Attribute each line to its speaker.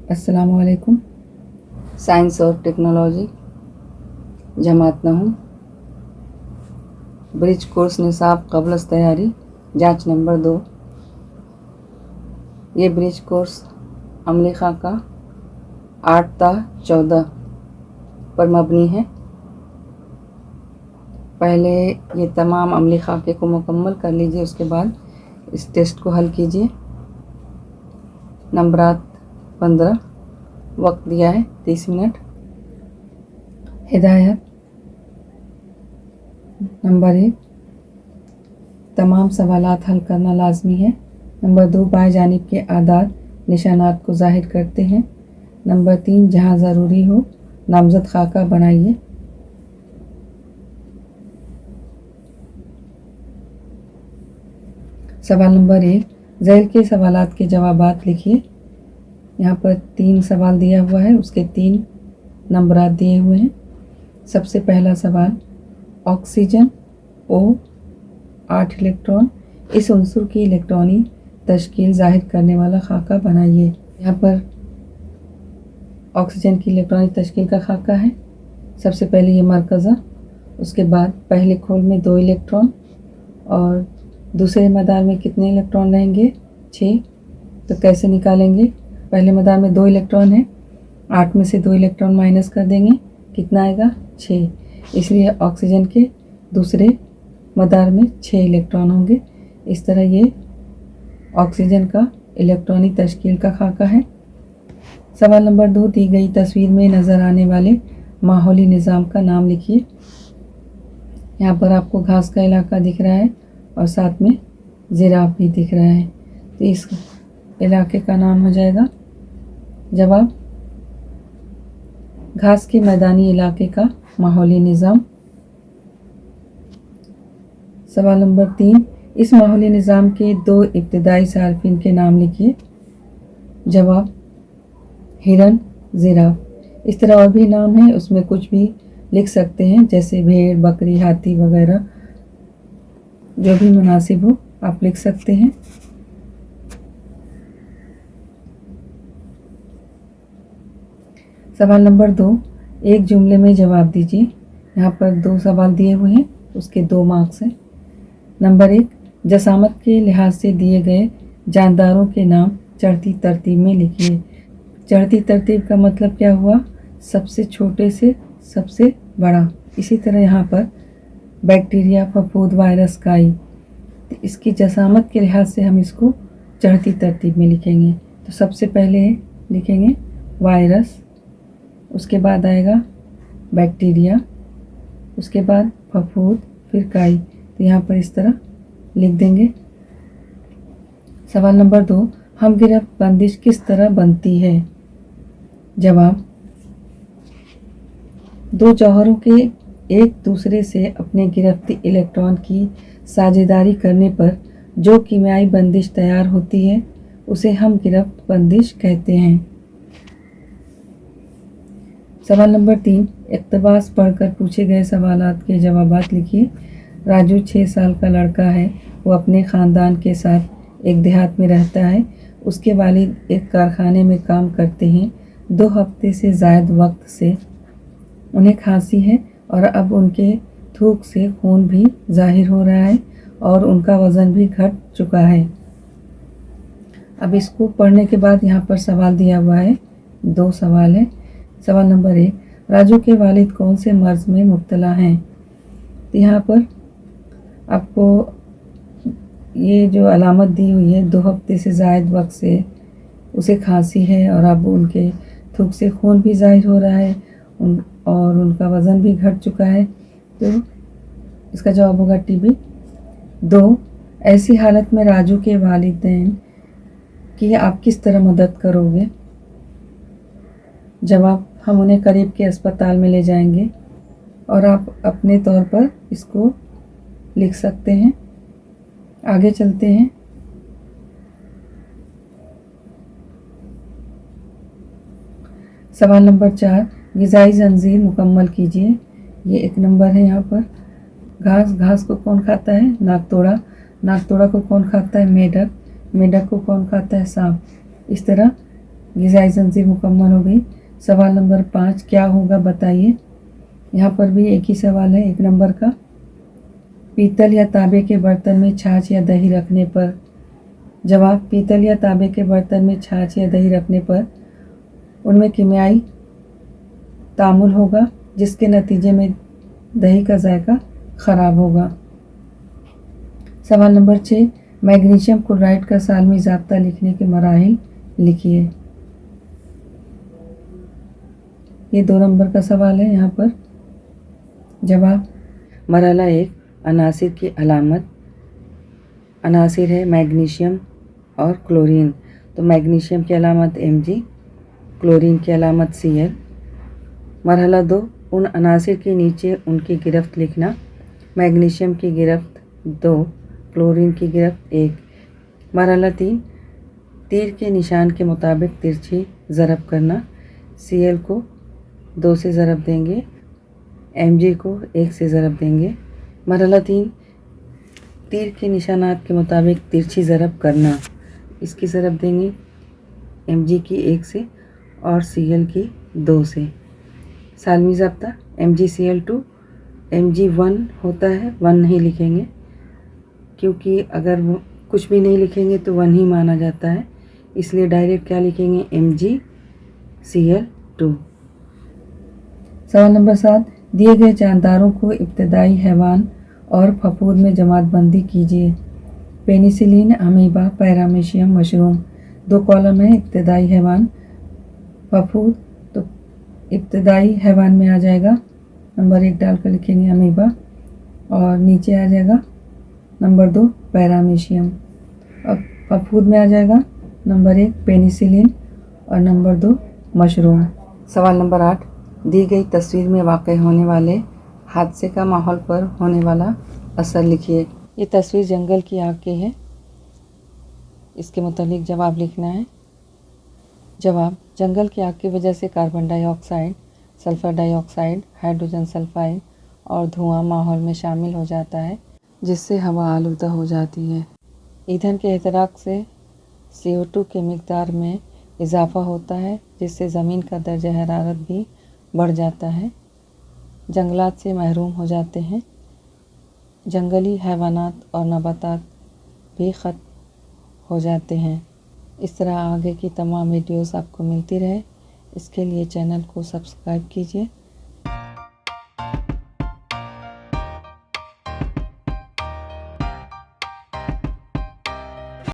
Speaker 1: अस्सलामु अलैकुम। साइंस और टेक्नोलॉजी जमात नहूं ब्रिज कोर्स निसाब क़ब्लस तैयारी जांच नंबर 2। ये ब्रिज कोर्स अमली खाका 8/14 पर मबनी है। पहले ये तमाम अमली खाके को मुकम्मल कर लीजिए, उसके बाद इस टेस्ट को हल कीजिए। नंबरात 15, वक्त दिया है 30 मिनट। हिदायत नंबर 1, तमाम सवालात हल करना लाजमी है। नंबर 2, बाएं जानिब के आदाद निशानात को ज़ाहिर करते हैं। नंबर 3, जहां ज़रूरी हो नामज़द खाका बनाइए। सवाल नंबर 1, ज़ैल के सवालात के जवाबात लिखिए। यहाँ पर 3 सवाल दिया हुआ है, उसके 3 नंबरात दिए हुए हैं। सबसे पहला सवाल, ऑक्सीजन O 8 इलेक्ट्रॉन, इस उन्सुर की इलेक्ट्रॉनी तश्कील ज़ाहिर करने वाला खाका बनाइए। यहाँ पर ऑक्सीजन की इलेक्ट्रॉनिक तश्कील का खाका है। सबसे पहले ये मरकज़ा, उसके बाद पहले खोल में 2 इलेक्ट्रॉन और दूसरे मदार में कितने इलेक्ट्रॉन रहेंगे? 6। तो कैसे निकालेंगे? पहले मदार में 2 इलेक्ट्रॉन है, 8 में से 2 इलेक्ट्रॉन माइनस कर देंगे, कितना आएगा? 6। इसलिए ऑक्सीजन के दूसरे मदार में 6 इलेक्ट्रॉन होंगे। इस तरह ये ऑक्सीजन का इलेक्ट्रॉनिक तश्कील का खाका है। सवाल नंबर 2, दी गई तस्वीर में नज़र आने वाले माहौली निज़ाम का नाम लिखिए। यहाँ पर आपको घास का इलाका दिख रहा है और साथ में जिराफ भी दिख रहा है, तो इस इलाके का नाम हो जाएगा जवाब घास के मैदानी इलाके का माहौली निज़ाम। सवाल नंबर 3, इस माहौली निज़ाम के 2 इब्तिदाई सार्फिन के नाम लिखिए। जवाब हिरन, जिराफ। इस तरह और भी नाम है, उसमें कुछ भी लिख सकते हैं, जैसे भेड़, बकरी, हाथी वगैरह, जो भी मुनासिब हो आप लिख सकते हैं। सवाल नंबर 2, एक जुमले में जवाब दीजिए। यहाँ पर 2 सवाल दिए हुए हैं, उसके 2 मार्क्स हैं। नंबर 1, जसामत के लिहाज से दिए गए जानदारों के नाम चढ़ती तरतीब में लिखिए। चढ़ती तरतीब का मतलब क्या हुआ? सबसे छोटे से सबसे बड़ा। इसी तरह यहाँ पर बैक्टीरिया, फफूंद, वायरस, काई, तो इसकी जसामत के लिहाज से हम इसको चढ़ती तरतीब में लिखेंगे। तो सबसे पहले लिखेंगे वायरस, उसके बाद आएगा बैक्टीरिया, उसके बाद फफूंद, फिर काई। तो यहाँ पर इस तरह लिख देंगे। सवाल नंबर 2, हम गिरफ्त बंदिश किस तरह बनती है? जवाब 2 जौहरों के एक दूसरे से अपने गिरफ्ती इलेक्ट्रॉन की साझेदारी करने पर जो कीमियाई बंदिश तैयार होती है उसे हम गिरफ्त बंदिश कहते हैं। सवाल नंबर 3, इक़्तिबास पढ़कर पूछे गए सवालात के जवाबात लिखिए। राजू 6 साल का लड़का है, वो अपने ख़ानदान के साथ एक देहात में रहता है। उसके वालिद एक कारखाने में काम करते हैं। 2 हफ्ते से ज़ायद वक्त से उन्हें खांसी है और अब उनके थूक से खून भी ज़ाहिर हो रहा है और उनका वज़न भी घट चुका है। अब इसको पढ़ने के बाद यहाँ पर सवाल दिया हुआ है, 2 सवाल है। सवाल नंबर 1, राजू के वालिद कौन से मर्ज़ में मुब्तला हैं? तो यहाँ पर आपको ये जो अलामत दी हुई है, 2 हफ्ते से ज़ायद वक्त से उसे खांसी है और अब उनके थूक से खून भी ज़ाहिर हो रहा है और उनका वज़न भी घट चुका है, तो इसका जवाब होगा टीबी। 2, ऐसी हालत में राजू के वालिदैन की आप किस तरह मदद करोगे? जवाब, हम उन्हें करीब के अस्पताल में ले जाएंगे और आप अपने तौर पर इसको लिख सकते हैं। आगे चलते हैं। सवाल नंबर 4, ग़िज़ाई ज़ंजीर मुकम्मल कीजिए। ये 1 नंबर है। यहाँ पर घास को कौन खाता है? नाकतोड़ा। नाकतोड़ा को कौन खाता है? मेढक। मेढक को कौन खाता है? सांप। इस तरह ग़िज़ाई ज़ंजीर मुकम्मल हो गई। सवाल नंबर 5, क्या होगा बताइए। यहाँ पर भी एक ही सवाल है 1 नंबर का। पीतल या तांबे के बर्तन में छाछ या दही रखने पर। जवाब, पीतल या तांबे के बर्तन में छाछ या दही रखने पर उनमें कीमियाई तामुल होगा, जिसके नतीजे में दही का जायका ख़राब होगा। सवाल नंबर 6, मैग्नीशियम क्लोराइड का सालमी ज़ाब्ता लिखने के मराहिल लिखिए। ये 2 नंबर का सवाल है यहाँ पर। जवाब, मरहला 1, अनासिर की अलामत। अनासिर है मैग्नीशियम और क्लोरीन। तो मैग्नीशियम की अलामत Mg, क्लोरीन की अलामत Cl। मरहला 2, उन अनासिर के नीचे उनकी गिरफ्त लिखना। मैग्नीशियम की गिरफ्त 2, क्लोरीन की गिरफ्त 1। मरहला 3, तीर के निशान के मुताबिक तिरछी ज़रब करना। Cl को 2 से ज़रब देंगे, Mg को 1 से ज़रब देंगे। मरहला 3, तीर के निशानात के मुताबिक तिरछी ज़रब करना। इसकी ज़रब देंगे Mg की 1 से और Cl की 2 से। सालमी ज़ाब्ता MgCl2 Mg1 होता है, 1 नहीं लिखेंगे, क्योंकि अगर वो कुछ भी नहीं लिखेंगे तो 1 ही माना जाता है, इसलिए डायरेक्ट क्या लिखेंगे? MgCl2। सवाल नंबर 7, दिए गए जानदारों को इब्तदाई हैवान और फफूद में जमातबंदी कीजिए। Penicillin, amoeba, paramecium, mushroom. 2 column है, इब्तदाई हैवान, फफूद। तो इब्तदाई हैवान में आ जाएगा नंबर 1 डालकर लिखेंगे अमीबा, और नीचे आ जाएगा नंबर 2 पैरामीशियम। अब फफूद में आ जाएगा नंबर 1 पेनिसिलिन और नंबर 2 मशरूम। सवाल नंबर 8, दी गई तस्वीर में वाक़ई होने वाले हादसे का माहौल पर होने वाला असर लिखिए। ये तस्वीर जंगल की आग की है, इसके मुतालिक जवाब लिखना है। जवाब, जंगल की आग की वजह से carbon dioxide, sulphur dioxide, hydrogen sulphide और धुआं माहौल में शामिल हो जाता है, जिससे हवा आलूदा हो जाती है। ईंधन के एहतराक से CO2 के मिक़दार में इजाफ़ा होता है, जिससे ज़मीन का दर्जा हरारत भी बढ़ जाता है। जंगलात से महरूम हो जाते हैं। जंगली हैवानात और नबातात भी ख़त्म हो जाते हैं। इस तरह आगे की तमाम वीडियोस आपको मिलती रहे, इसके लिए चैनल को सब्सक्राइब कीजिए।